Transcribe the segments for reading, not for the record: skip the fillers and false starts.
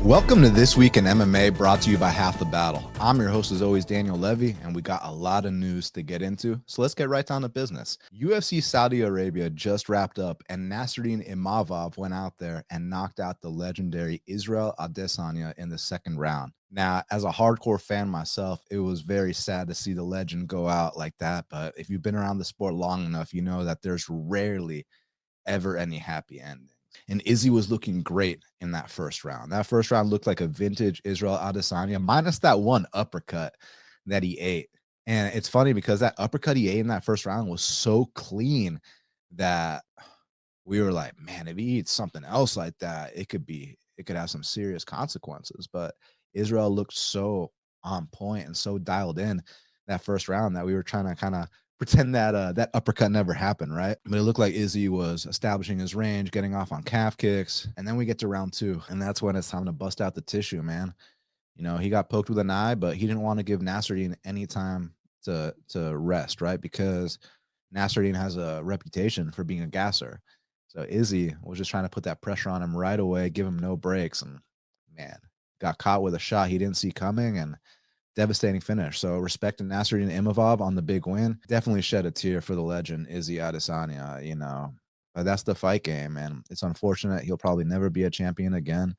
Welcome to This Week in MMA, brought to you by Half the Battle. I'm your host, as always, Daniel Levi, and we got a lot of news to get into, so let's get right down to business. UFC Saudi Arabia just wrapped up, and Nassourdine Imavov went out there and knocked out the legendary Israel Adesanya in the second round. Now, as a hardcore fan myself, it was very sad to see the legend go out like that, but if you've been around the sport long enough, you know that there's rarely ever any happy ending. And Izzy was looking great in that first round. That first round looked like a vintage Israel Adesanya, minus that one uppercut that he ate. And it's funny because that uppercut he ate in that first round was so clean that we were like, man, if he eats something else like that, it could have some serious consequences. But Israel looked so on point and so dialed in that first round that we were trying to kind of pretend that that uppercut never happened, right? But it looked like Izzy was establishing his range, getting off on calf kicks, and then we get to round two, and that's when it's time to bust out the tissue, man. You know, he got poked with an eye, but he didn't want to give Nassourdine any time to rest, right? Because Nassourdine has a reputation for being a gasser. So Izzy was just trying to put that pressure on him right away, give him no breaks, and man, got caught with a shot he didn't see coming, and devastating finish. So respecting Nassourdine Imavov on the big win. Definitely shed a tear for the legend Izzy Adesanya, you know. But that's the fight game, and it's unfortunate. He'll probably never be a champion again.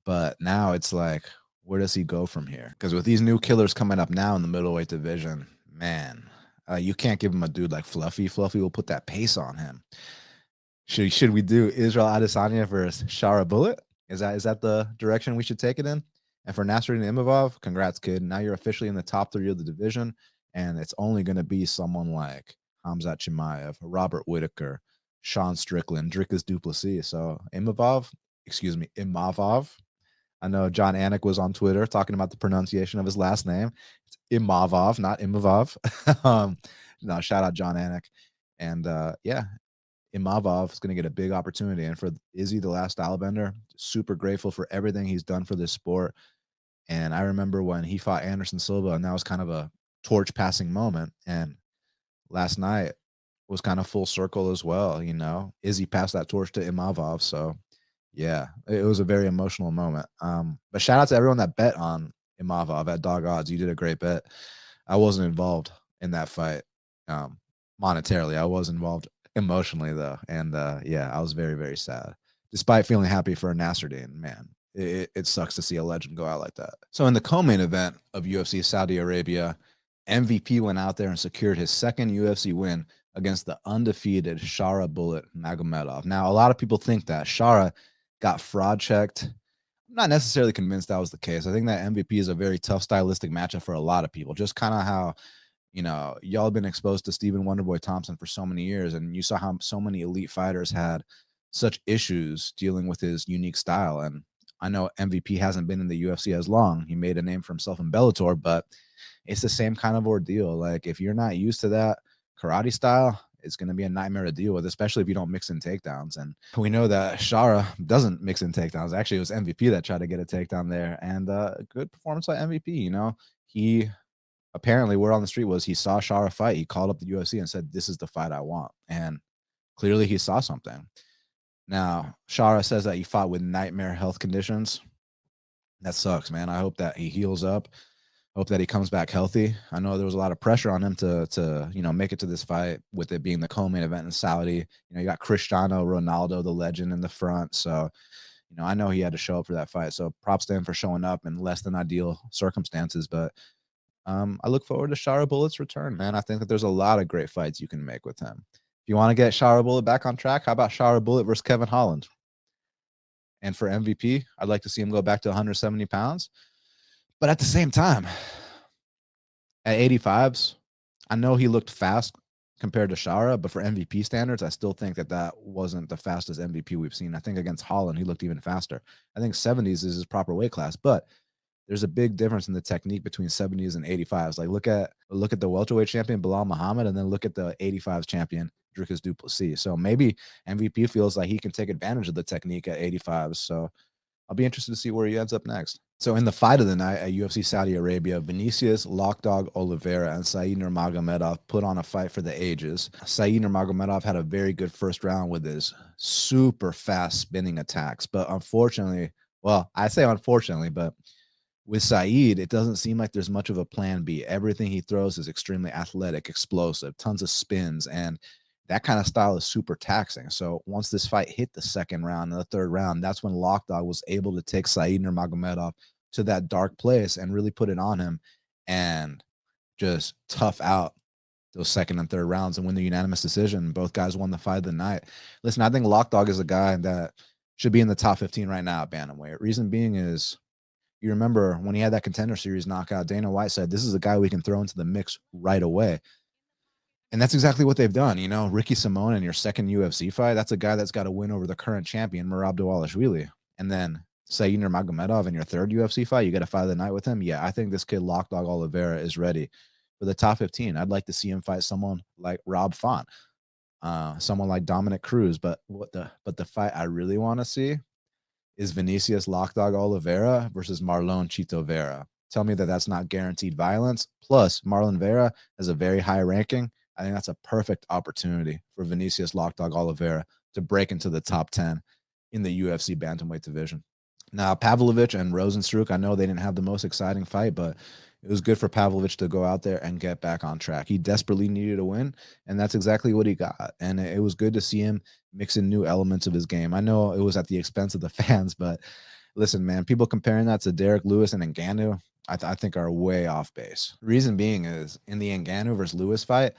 But now it's like, where does he go from here? Because with these new killers coming up now in the middleweight division, man, you can't give him a dude like Fluffy. Fluffy will put that pace on him. Should we do Israel Adesanya versus Shara Bullet? Is that the direction we should take it in? And for Nassourdine Imavov, congrats, kid. Now you're officially in the top three of the division, and it's only going to be someone like Khamzat Chimaev, Robert Whitaker, Sean Strickland, Dricus du Plessis. So Imavov. I know John Anik was on Twitter talking about the pronunciation of his last name. It's Imavov, not Imavov. No, shout out John Anik. And yeah, Imavov is going to get a big opportunity. And for Izzy, the last stylebender, super grateful for everything he's done for this sport. And I remember when he fought Anderson Silva, and that was kind of a torch passing moment. And last night was kind of full circle as well. You know, Izzy passed that torch to Imavov. So yeah, it was a very emotional moment. But shout out to everyone that bet on Imavov at dog odds. You did a great bet. I wasn't involved in that fight monetarily. I was involved emotionally though. And yeah, I was very, very sad. Despite feeling happy for Nassourdine, man, it sucks to see a legend go out like that. So in the co-main event of UFC Saudi Arabia, MVP went out there and secured his second UFC win against the undefeated Shara Bullet Magomedov. Now, a lot of people think that Shara got fraud checked. I'm not necessarily convinced that was the case. I think that MVP is a very tough stylistic matchup for a lot of people. Just kind of how, you know, y'all have been exposed to Stephen Wonderboy Thompson for so many years, and you saw how so many elite fighters had such issues dealing with his unique style. And I know MVP hasn't been in the UFC as long. He made a name for himself in Bellator, but it's the same kind of ordeal. Like, if you're not used to that karate style, it's going to be a nightmare to deal with, especially if you don't mix in takedowns. And we know that Shara doesn't mix in takedowns. Actually, it was MVP that tried to get a takedown there. And good performance by MVP. You know, he apparently, word on the street was he saw Shara fight. He called up the UFC and said, "This is the fight I want." And clearly he saw something. Now, Shara says that he fought with nightmare health conditions. That sucks, man. I hope that he heals up. Hope that he comes back healthy. I know there was a lot of pressure on him to you know, make it to this fight, with it being the co-main event in Saudi. You know, you got Cristiano Ronaldo, the legend, in the front. So, you know, I know he had to show up for that fight. So props to him for showing up in less than ideal circumstances. But I look forward to Shara Bullet's return, man. I think that there's a lot of great fights you can make with him. If you want to get Shara Bullet back on track, how about Shara Bullet versus Kevin Holland? And for MVP, I'd like to see him go back to 170 pounds. But at the same time, at 85s, I know he looked fast compared to Shara, but for MVP standards, I still think that that wasn't the fastest MVP we've seen. I think against Holland, he looked even faster. I think 70s is his proper weight class, but there's a big difference in the technique between 70s and 85s. Like, look at the welterweight champion Bilal Muhammad, and then look at the 85s champion Dricus du Plessis. So maybe MVP feels like he can take advantage of the technique at 85s. So I'll be interested to see where he ends up next. So in the fight of the night at UFC Saudi Arabia, Vinicius Lokdog Oliveira and Said Nurmagomedov put on a fight for the ages. Said Nurmagomedov had a very good first round with his super fast spinning attacks, but unfortunately Well, I say unfortunately, but with Said, it doesn't seem like there's much of a plan B. Everything he throws is extremely athletic, explosive, tons of spins, and that kind of style is super taxing. So once this fight hit the second round and the third round, that's when Lokdog was able to take Said Nurmagomedov to that dark place and really put it on him and just tough out those second and third rounds and win the unanimous decision. Both guys won the fight of the night. Listen, I think Lokdog is a guy that should be in the top 15 right now at bantamweight. Reason being is, you remember when he had that Contender Series knockout, Dana White said, this is a guy we can throw into the mix right away. And that's exactly what they've done. You know, Ricky Simone in your second UFC fight, that's a guy that's got to win over the current champion, Merab Dvalishvili. And then Said Nurmagomedov in your third UFC fight, you got to fight of the night with him. Yeah, I think this kid Lokdog Oliveira is ready for the top 15. I'd like to see him fight someone like Rob Font, someone like Dominic Cruz. But the fight I really want to see is Vinicius Lokdog Oliveira versus Marlon Chito Vera. Tell me that that's not guaranteed violence. Plus, Marlon Vera has a very high ranking. I think that's a perfect opportunity for Vinicius Lokdog Oliveira to break into the top 10 in the UFC bantamweight division. Now, Pavlovich and Rozenstruik, I know they didn't have the most exciting fight, but it was good for Pavlovich to go out there and get back on track. He desperately needed a win, and that's exactly what he got. And it was good to see him mix in new elements of his game. I know it was at the expense of the fans, but listen, man, people comparing that to Derek Lewis and Ngannou, I think are way off base. Reason being is in the Ngannou versus Lewis fight,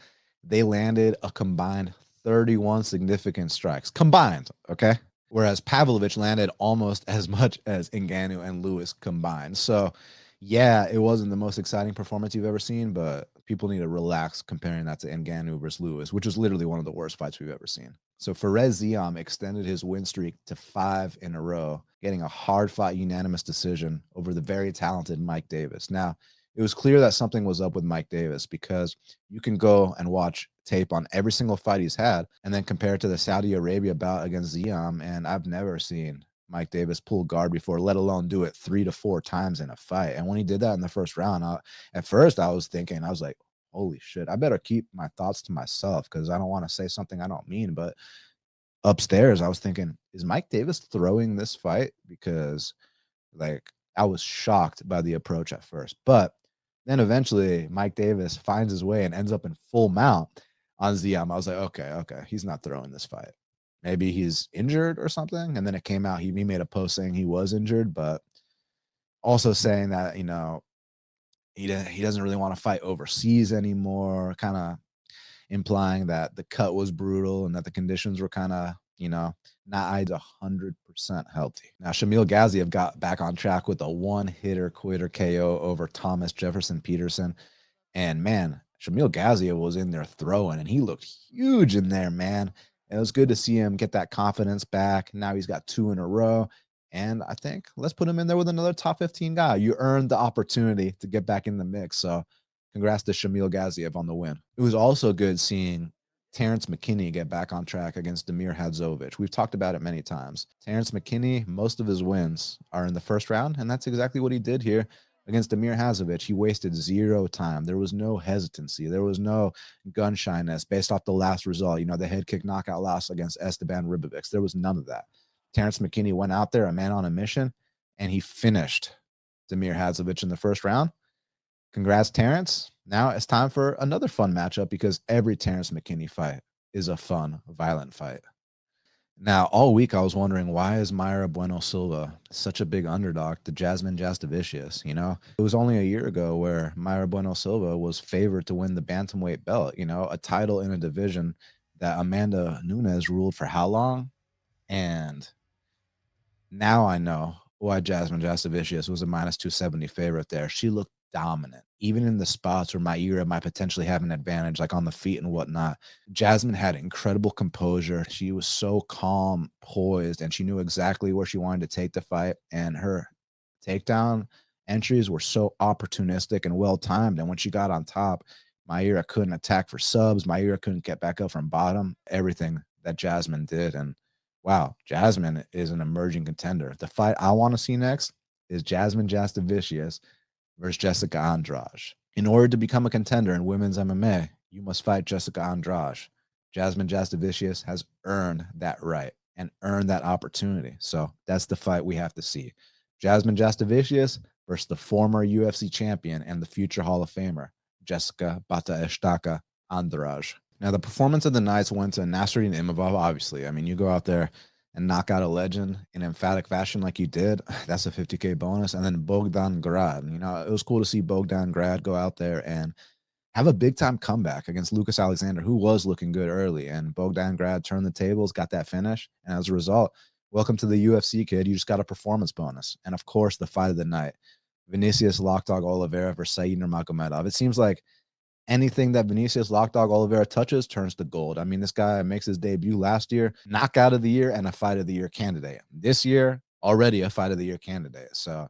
they landed a combined 31 significant strikes. Combined, okay? Whereas Pavlovich landed almost as much as Ngannou and Lewis combined. So, yeah, it wasn't the most exciting performance you've ever seen, but people need to relax comparing that to Ngannou versus Lewis, which was literally one of the worst fights we've ever seen. So Fares Ziam extended his win streak to 5 in a row, getting a hard-fought unanimous decision over the very talented Mike Davis. Now, it was clear that something was up with Mike Davis because you can go and watch tape on every single fight he's had and then compare it to the Saudi Arabia bout against Ziam, and I've never seen Mike Davis pull guard before, let alone do it 3 to 4 times in a fight. And when he did that in the first round, at first I was like, holy shit, I better keep my thoughts to myself because I don't want to say something I don't mean. But upstairs, I was thinking, is Mike Davis throwing this fight? Because like I was shocked by the approach at first. But then eventually Mike Davis finds his way and ends up in full mount on Ziam. I was like, okay, he's not throwing this fight. Maybe he's injured or something. And then it came out, he made a post saying he was injured, but also saying that, you know, he doesn't really want to fight overseas anymore, kind of implying that the cut was brutal and that the conditions were kind of, you know, not 100% healthy. Now, Shamil Gaziev got back on track with a one-hitter quitter KO over Thomas Jefferson Peterson. And man, Shamil Gaziev was in there throwing, and he looked huge in there, man. And it was good to see him get that confidence back. Now he's got 2 in a row. And I think let's put him in there with another top 15 guy. You earned the opportunity to get back in the mix. So congrats to Shamil Gaziev on the win. It was also good seeing Terrance McKinney get back on track against Damir Hadzovic. We've talked about it many times. Terrance McKinney, most of his wins are in the first round, and that's exactly what he did here against Damir Hadzovic. He wasted 0 time. There was no hesitancy. There was no gun shyness based off the last result. You know, the head kick knockout loss against Esteban Ribovics. There was none of that. Terrance McKinney went out there, a man on a mission, and he finished Damir Hadzovic in the first round. Congrats, Terrance. Now it's time for another fun matchup because every Terrance McKinney fight is a fun, violent fight. Now, all week I was wondering, why is Mayra Bueno Silva such a big underdog to Jasmine Jasudavicius? You know, it was only a year ago where Mayra Bueno Silva was favored to win the bantamweight belt, you know, a title in a division that Amanda Nunes ruled for how long? And now I know why Jasmine Jasudavicius was a -270 favorite there. She looked dominant, even in the spots where Mayra might potentially have an advantage, like on the feet and whatnot. Jasmine had incredible composure. She was so calm, poised, and she knew exactly where she wanted to take the fight. And her takedown entries were so opportunistic and well timed. And when she got on top, Mayra couldn't attack for subs. Mayra couldn't get back up from bottom. Everything that Jasmine did. And wow, Jasmine is an emerging contender. The fight I want to see next is Jasmine Jasudavicius versus Jessica Andrade. In order to become a contender in women's MMA, you must fight Jessica Andrade. Jasmine Jasudavicius has earned that right. and earn that opportunity. So that's the fight we have to see. Jasmine Jasudavicius versus the former UFC champion and the future Hall of Famer, Jessica Bata Andrade. Now, the performance of the Knights went to Nassourdine Imavov, obviously. I mean, you go out there and knock out a legend in emphatic fashion like you did, that's a 50K bonus. And then Bogdan Grad. You know, it was cool to see Bogdan Grad go out there and have a big-time comeback against Lucas Alexander, who was looking good early. And Bogdan Grad turned the tables, got that finish. And as a result, welcome to the UFC, kid. You just got a performance bonus. And, of course, the fight of the night, Vinicius Lokdog Oliveira versus Said Nurmagomedov. It seems like anything that Vinicius Lokdog Oliveira touches turns to gold. I mean, this guy makes his debut last year, knockout of the year and a fight of the year candidate. This year, already a fight of the year candidate. So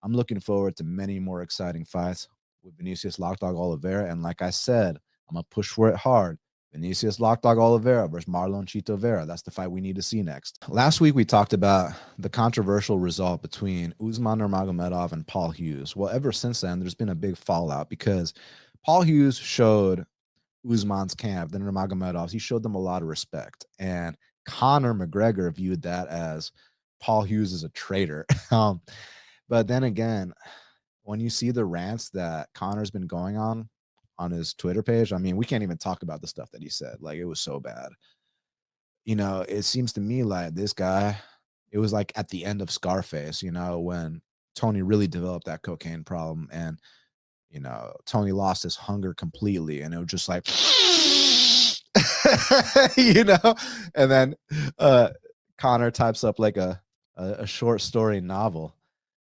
I'm looking forward to many more exciting fights with Vinicius Lokdog Oliveira. And like I said, I'm going to push for it hard. Vinicius Lokdog Oliveira versus Marlon Chito Vera. That's the fight we need to see next. Last week, we talked about the controversial result between Usman Nurmagomedov and Paul Hughes. Well, ever since then, there's been a big fallout because Paul Hughes showed Usman's camp, the Nurmagomedovs, he showed them a lot of respect. And Conor McGregor viewed that as Paul Hughes is a traitor. But then again, when you see the rants that Conor's been going on his Twitter page, I mean, we can't even talk about the stuff that he said. Like, it was so bad. You know, it seems to me like this guy, it was like at the end of Scarface, you know, when Tony really developed that cocaine problem and, you know, Tony lost his hunger completely and it was just like, you know, and then Conor types up like a short story novel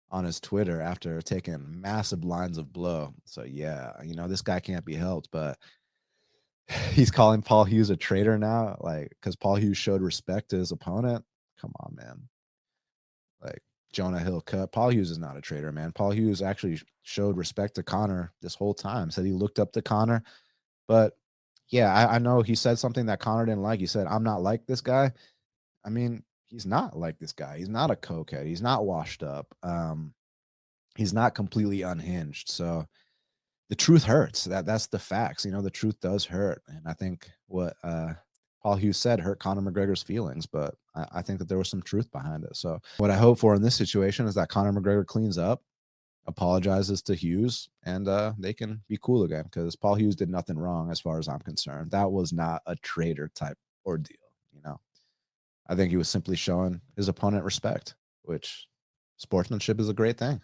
on his Twitter after taking massive lines of blow. So yeah, you know, this guy can't be helped, but he's calling Paul Hughes a traitor now, like, because Paul Hughes showed respect to his opponent. Come on, man. Like, Jonah Hill cut. Paul Hughes is not a traitor, man. Paul Hughes actually showed respect to Conor this whole time, said he looked up to Conor. But yeah, I know he said something that Conor didn't like. He said, I'm not like this guy. I mean, he's not like this guy. He's not a cokehead. He's not washed up. He's not completely unhinged. So the truth hurts. That's the facts. You know, the truth does hurt. And I think what Paul Hughes said hurt Conor McGregor's feelings, but I think that there was some truth behind it. So what I hope for in this situation is that Conor McGregor cleans up, apologizes to Hughes, and they can be cool again, because Paul Hughes did nothing wrong as far as I'm concerned. That was not a traitor type ordeal, you know. I think he was simply showing his opponent respect, which sportsmanship is a great thing.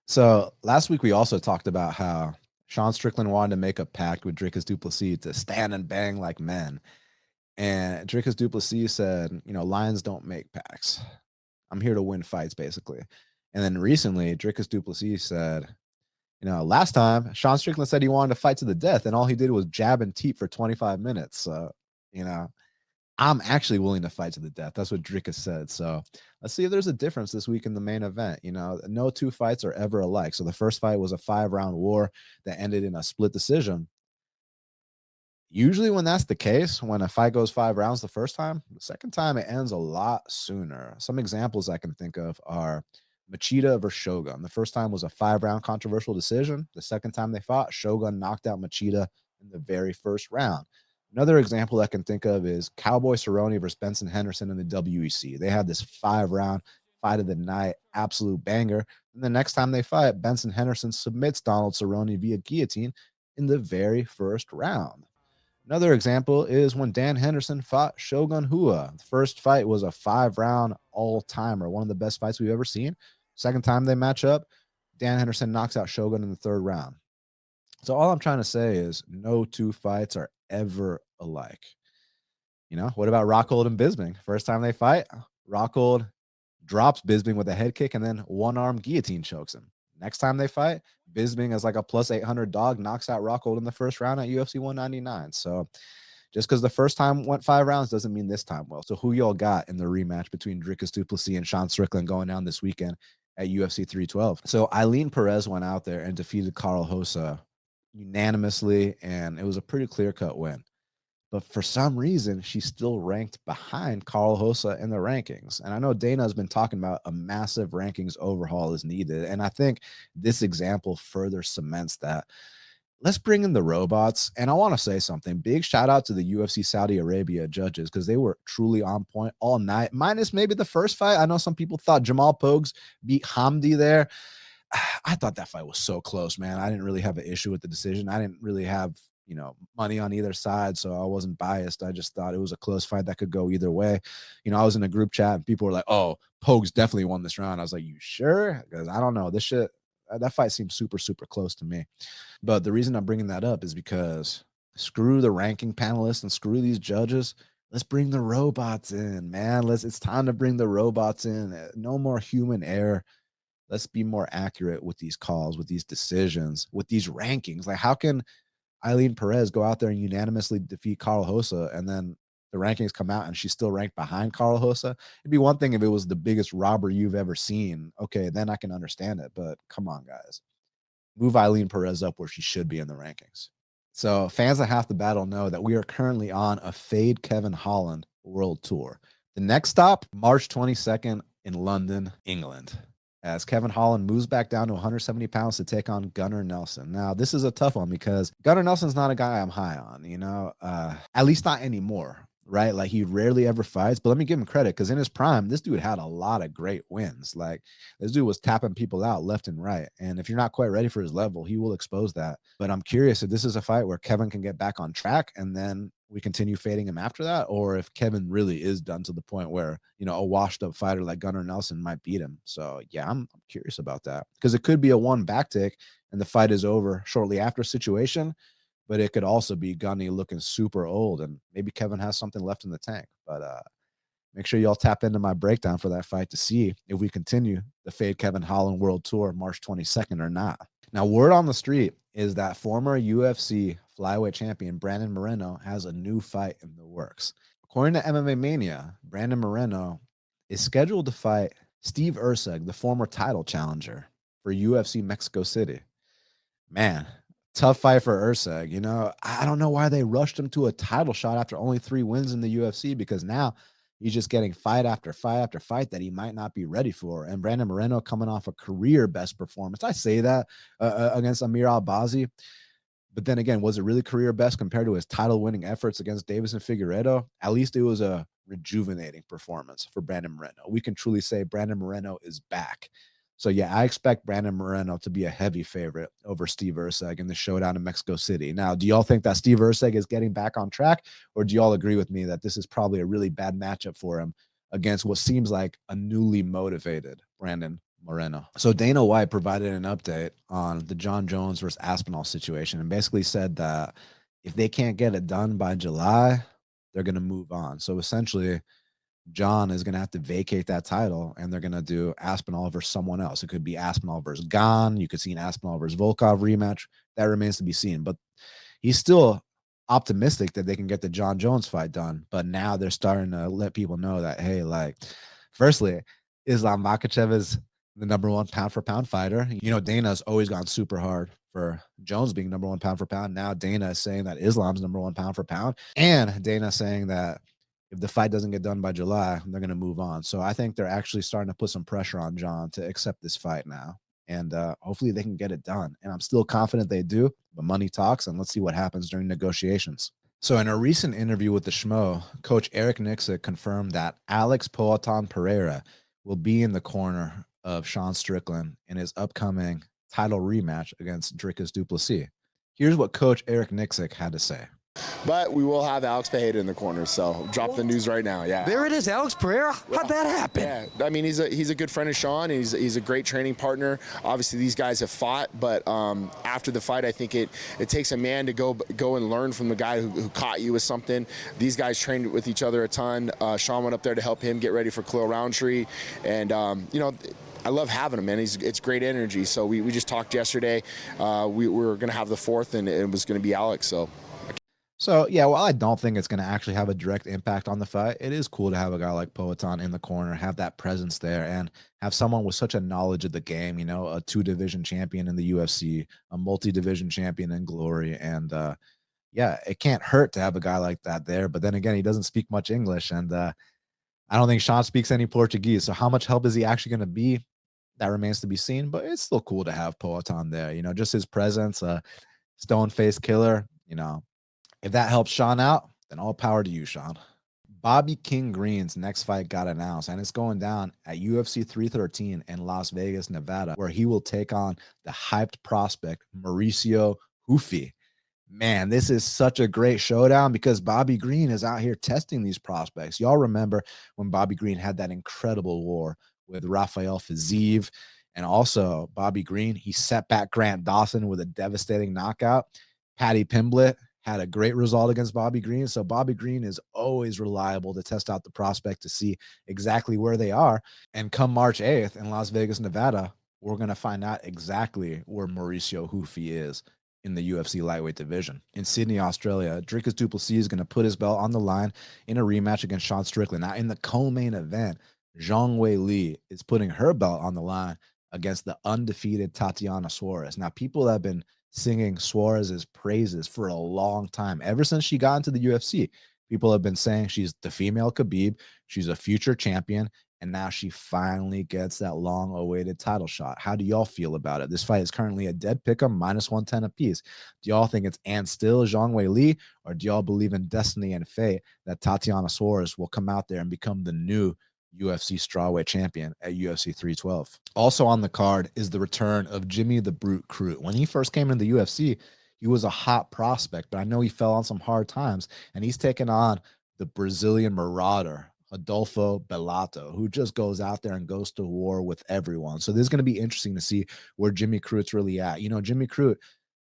So last week we also talked about how Sean Strickland wanted to make a pact with Dricus du Plessis to stand and bang like men. And Dricus du Plessis said, you know, lions don't make pacts. I'm here to win fights, basically. And then recently, Dricus du Plessis said, you know, last time Sean Strickland said he wanted to fight to the death, and all he did was jab and teep for 25 minutes. So, you know, I'm actually willing to fight to the death. That's what Dricus said. So let's see if there's a difference this week in the main event. You know, no two fights are ever alike. So the first fight was a 5-round war that ended in a split decision. Usually when that's the case, when a fight goes 5 rounds the first time, the second time it ends a lot sooner. Some examples I can think of are Machida versus Shogun. The first time was a 5-round controversial decision. The second time they fought, Shogun knocked out Machida in the very first round. Another example I can think of is Cowboy Cerrone versus Benson Henderson in the WEC. They had this 5-round fight of the night, absolute banger. And the next time they fight, Benson Henderson submits Donald Cerrone via guillotine in the very first round. Another example is when Dan Henderson fought Shogun Rua. The first fight was a 5-round all-timer, one of the best fights we've ever seen. Second time they match up, Dan Henderson knocks out Shogun in the third round. So all I'm trying to say is no two fights are ever alike. You know, what about Rockhold and Bisping? First time they fight, Rockhold drops Bisping with a head kick and then one-arm guillotine chokes him. Next time they fight, Bisping as like a plus 800 dog knocks out Rockhold in the first round at UFC 199. So just because the first time went 5 rounds doesn't mean this time will. So who y'all got in the rematch between Dricus du Plessis and Sean Strickland going down this weekend at UFC 312? So Ailin Perez went out there and defeated Karol Rosa unanimously, and it was a pretty clear-cut win. But for some reason, she's still ranked behind Karol Rosa in the rankings. And I know Dana has been talking about a massive rankings overhaul is needed. And I think this example further cements that. let's bring in the robots. And I want to say something. Big shout out to the UFC Saudi Arabia judges, because they were truly on point all night, minus maybe the first fight. I know some people thought Jamal Pogues beat Hamdi there. I thought that fight was so close, man. I didn't really have an issue with the decision. I didn't really have, money on either side, so I wasn't biased. I just thought it was a close fight that could go either way. I was in a group chat and people were like, "Oh, Pogues definitely won this round." I was like, "You sure?" Because I don't know. This shit, that fight seems super, super close to me. But the reason I'm bringing that up is because screw the ranking panelists and screw these judges. Let's bring the robots in, man. It's time to bring the robots in. No more human error. Let's be more accurate with these calls, with these decisions, with these rankings. Like, how can Ailin Perez go out there and unanimously defeat Karol Rosa, and then the rankings come out and she's still ranked behind Karol Rosa? It'd be one thing if it was the biggest robber you've ever seen. Okay, then I can understand it. But come on, guys. Move Ailin Perez up where she should be in the rankings. So fans that have to battle know that we are currently on a Fade Kevin Holland world tour. The next stop, March 22nd in London, England, as Kevin Holland moves back down to 170 pounds to take on Gunnar Nelson. Now, this is a tough one because Gunnar Nelson's not a guy I'm high on, at least not anymore, right? Like, he rarely ever fights, but let me give him credit, because in his prime, this dude had a lot of great wins. Like, this dude was tapping people out left and right. And if you're not quite ready for his level, he will expose that. But I'm curious if this is a fight where Kevin can get back on track and then we continue fading him after that, or if Kevin really is done to the point where, a washed up fighter like Gunnar Nelson might beat him. So yeah, I'm curious about that, because it could be a one back take and the fight is over shortly after situation, but it could also be Gunny looking super old and maybe Kevin has something left in the tank. But make sure y'all tap into my breakdown for that fight to see if we continue the Fade Kevin Holland World Tour March 22nd or not. Now, word on the street is that former UFC flyweight champion Brandon Moreno has a new fight in the works. According to MMA Mania, Brandon Moreno is scheduled to fight Steve Erceg, the former title challenger for UFC Mexico City. Man, tough fight for Erceg. I don't know why they rushed him to a title shot after only 3 wins in the UFC, because now he's just getting fight after fight after fight that he might not be ready for. And Brandon Moreno coming off a career best performance. I say that against Amir Albazi. But then again, was it really career best compared to his title winning efforts against Davis and Figueiredo? At least it was a rejuvenating performance for Brandon Moreno. We can truly say Brandon Moreno is back. So yeah, I expect Brandon Moreno to be a heavy favorite over Steve Erceg in the showdown in Mexico City. Now, do y'all think that Steve Erceg is getting back on track, or do y'all agree with me that this is probably a really bad matchup for him against what seems like a newly motivated Brandon Moreno? So Dana White provided an update on the Jon Jones versus Aspinall situation and basically said that if they can't get it done by July, they're going to move on. So essentially, John is going to have to vacate that title and they're going to do Aspinall versus someone else. It could be Aspinall versus Gane. You could see an Aspinall versus Volkov rematch. That remains to be seen. But he's still optimistic that they can get the Jon Jones fight done. But now they're starting to let people know that, hey, like, firstly, Islam Makhachev is the #1 pound for pound fighter. Dana's always gone super hard for Jones being #1 pound for pound. Now Dana is saying that Islam's #1 pound for pound. And Dana saying that if the fight doesn't get done by July, they're going to move on. So I think they're actually starting to put some pressure on Jon to accept this fight now. And hopefully they can get it done. And I'm still confident they do, but money talks, and let's see what happens during negotiations. So in a recent interview with the Schmo, Coach Eric Nixick confirmed that Alex Poatan Pereira will be in the corner of Sean Strickland in his upcoming title rematch against Dricus du Plessis. Here's what Coach Eric Nixick had to say. But we will have Alex Pereira in the corner, so drop the news right now. Yeah. There it is, Alex Pereira. How'd that happen? Yeah, I mean, he's a good friend of Sean. He's a great training partner. Obviously, these guys have fought, but after the fight, I think it takes a man to go and learn from the guy who caught you with something. These guys trained with each other a ton. Sean went up there to help him get ready for Khalil Roundtree, and I love having him, man. It's great energy. So we just talked yesterday. We were going to have the 4th, and it was going to be Alex. So, yeah, while I don't think it's going to actually have a direct impact on the fight, it is cool to have a guy like Poatan in the corner, have that presence there, and have someone with such a knowledge of the game, a 2-division champion in the UFC, a multi-division champion in Glory. And, yeah, it can't hurt to have a guy like that there. But then again, he doesn't speak much English, and I don't think Sean speaks any Portuguese. So how much help is he actually going to be? That remains to be seen, but it's still cool to have Poatan there. Just his presence, stone face killer. You know, if that helps Sean out, then all power to you, Sean. Bobby King Green's next fight got announced, and it's going down at UFC 313 in Las Vegas, Nevada, where he will take on the hyped prospect Mauricio Hufi. Man, this is such a great showdown because Bobby Green is out here testing these prospects. Y'all remember when Bobby Green had that incredible war with Rafael Fiziev, and also Bobby Green, he set back Grant Dawson with a devastating knockout. Paddy Pimblett had a great result against Bobby Green. So Bobby Green is always reliable to test out the prospect to see exactly where they are. And come March 8th in Las Vegas, Nevada, we're going to find out exactly where Mauricio Hufi is in the UFC lightweight division. In Sydney, Australia, Dricus du Plessis is going to put his belt on the line in a rematch against Sean Strickland. Now, in the co-main event, Zhang Wei Li is putting her belt on the line against the undefeated Tatiana Suarez. Now, people have been singing Suarez's praises for a long time. Ever since she got into the UFC, people have been saying she's the female Khabib, she's a future champion, and now she finally gets that long-awaited title shot. How do y'all feel about it? This fight is currently a dead pick'em, -110 apiece. Do y'all think it's and still Zhang Wei Li, or do y'all believe in destiny and fate that Tatiana Suarez will come out there and become the new UFC strawweight champion at UFC 312? Also on the card is the return of Jimmy the Brute Crute. When he first came into the UFC, he was a hot prospect, but I know he fell on some hard times, and he's taken on the Brazilian marauder, Adolfo Bellato, who just goes out there and goes to war with everyone. So this is going to be interesting to see where Jimmy Crute's really at. You know, Jimmy Crute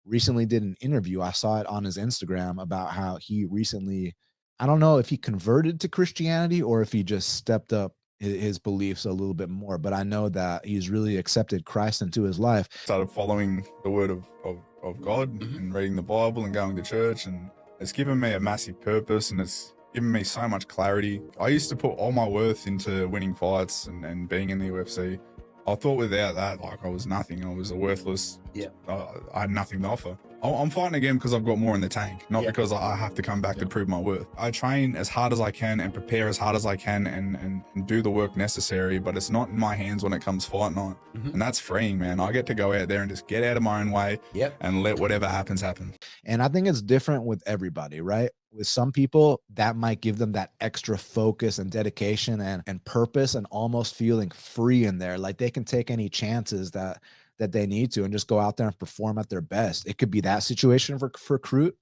recently did an interview. I saw it on his Instagram about how he recently, I don't know if he converted to Christianity or if he just stepped up his beliefs a little bit more, but I know that he's really accepted Christ into his life. Started following the word of God and reading the Bible and going to church, and it's given me a massive purpose, and it's given me so much clarity. I used to put all my worth into winning fights and being in the UFC. I thought without that, like, I was nothing. I was a worthless. Yeah. I had nothing to offer. I'm fighting again because I've got more in the tank, not because I have to come back to prove my worth. I train as hard as I can and prepare as hard as I can and do the work necessary, but it's not in my hands when it comes fight night. And that's freeing, man. I get to go out there and just get out of my own way and let whatever happens happen. And I think it's different with everybody, right? With some people, that might give them that extra focus and dedication and purpose and almost feeling free in there. Like they can take any chances that they need to and just go out there and perform at their best. It could be that situation for Crute,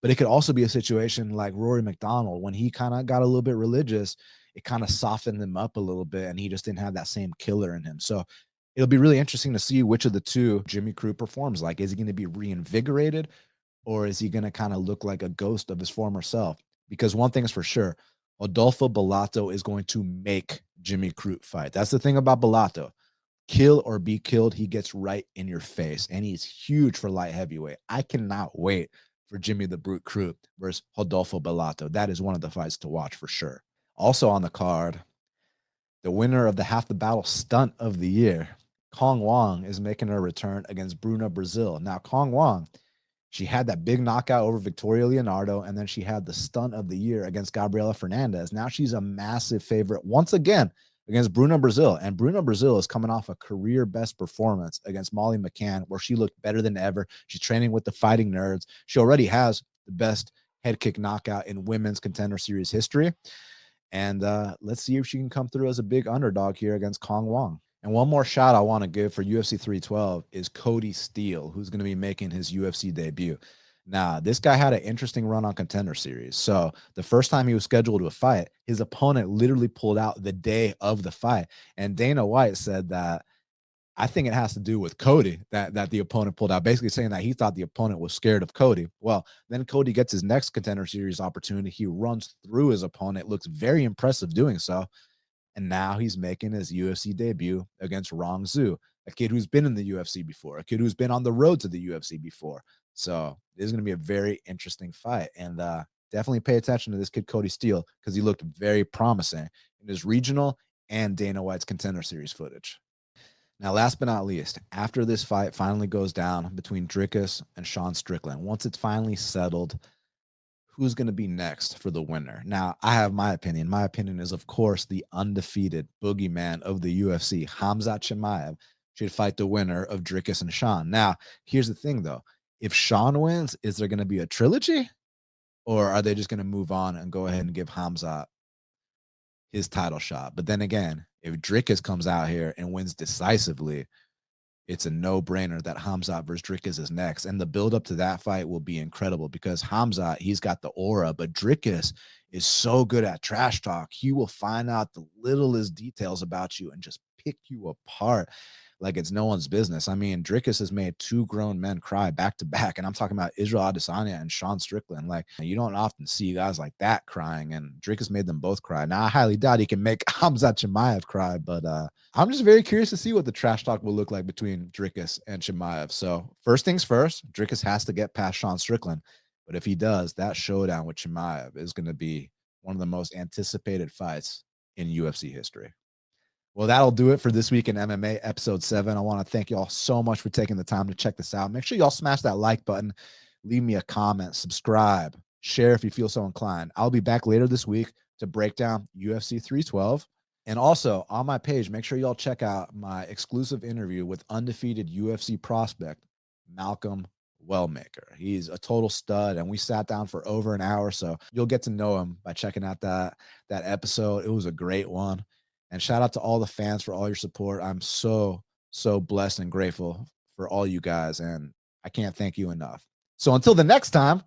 but it could also be a situation like Rory McDonald. When he kind of got a little bit religious, it kind of softened him up a little bit and he just didn't have that same killer in him. So it'll be really interesting to see which of the two Jimmy Crute performs like. Is he going to be reinvigorated, or is he going to kind of look like a ghost of his former self? Because one thing is for sure, Adolfo Bellato is going to make Jimmy Crute fight. That's the thing about Bellato. Kill or be killed, he gets right in your face, and he's huge for light heavyweight. I cannot wait for Jimmy the Brute Crute versus Adolfo Bellato. That is one of the fights to watch for sure. Also on the card, the winner of the Half the Battle stunt of the year, Kong Wong, is making her return against Bruna Brazil. Now, Kong Wong, she had that big knockout over Victoria Leonardo, and then she had the stunt of the year against Gabriela Fernandez. Now she's a massive favorite once again against Bruna Brazil. And Bruna Brazil is coming off a career best performance against Molly McCann, where she looked better than ever. She's training with the Fighting Nerds. She already has the best head kick knockout in women's Contender Series history. And let's see if she can come through as a big underdog here against Kong Wong. And one more shout I want to give for UFC 312 is Cody Steele, who's going to be making his UFC debut. Now, this guy had an interesting run on Contender Series. So the first time he was scheduled to fight, his opponent literally pulled out the day of the fight. And Dana White said that, I think it has to do with Cody, that the opponent pulled out, basically saying that he thought the opponent was scared of Cody. Well, then Cody gets his next Contender Series opportunity. He runs through his opponent, looks very impressive doing so. And now he's making his UFC debut against Rong Zhu, a kid who's been in the UFC before, a kid who's been on the road to the UFC before. So this is going to be a very interesting fight. And definitely pay attention to this kid, Cody Steele, because he looked very promising in his regional and Dana White's Contender Series footage. Now, last but not least, after this fight finally goes down between Dricus and Sean Strickland, once it's finally settled, who's going to be next for the winner? Now, I have my opinion. My opinion is, of course, the undefeated boogeyman of the UFC, Khamzat Chimaev, should fight the winner of Dricus and Sean. Now, here's the thing, though. if Sean wins, is there going to be a trilogy, or are they just going to move on and go ahead and give Khamzat his title shot? But then again, if Dricus comes out here and wins decisively, it's a no-brainer that Khamzat versus Dricus is next. And the build-up to that fight will be incredible because Khamzat, he's got the aura, but Dricus is so good at trash talk. He will find out the littlest details about you and just pick you apart like it's no one's business. I mean, Dricus has made 2 grown men cry back-to-back, and I'm talking about Israel Adesanya and Sean Strickland. Like, you don't often see guys like that crying, and Dricus made them both cry. Now, I highly doubt he can make Khamzat Chimaev cry, but I'm just very curious to see what the trash talk will look like between Dricus and Chimaev. So, first things first, Dricus has to get past Sean Strickland, but if he does, that showdown with Chimaev is going to be one of the most anticipated fights in UFC history. Well, that'll do it for this week in MMA episode 7. I want to thank y'all so much for taking the time to check this out. Make sure y'all smash that like button, leave me a comment, subscribe, share if you feel so inclined. I'll be back later this week to break down UFC 312. And also on my page, make sure y'all check out my exclusive interview with undefeated UFC prospect, Malcolm Wellmaker. He's a total stud, and we sat down for over an hour, so you'll get to know him by checking out that episode. It was a great one. And shout out to all the fans for all your support. I'm so blessed and grateful for all you guys, and I can't thank you enough. So until the next time,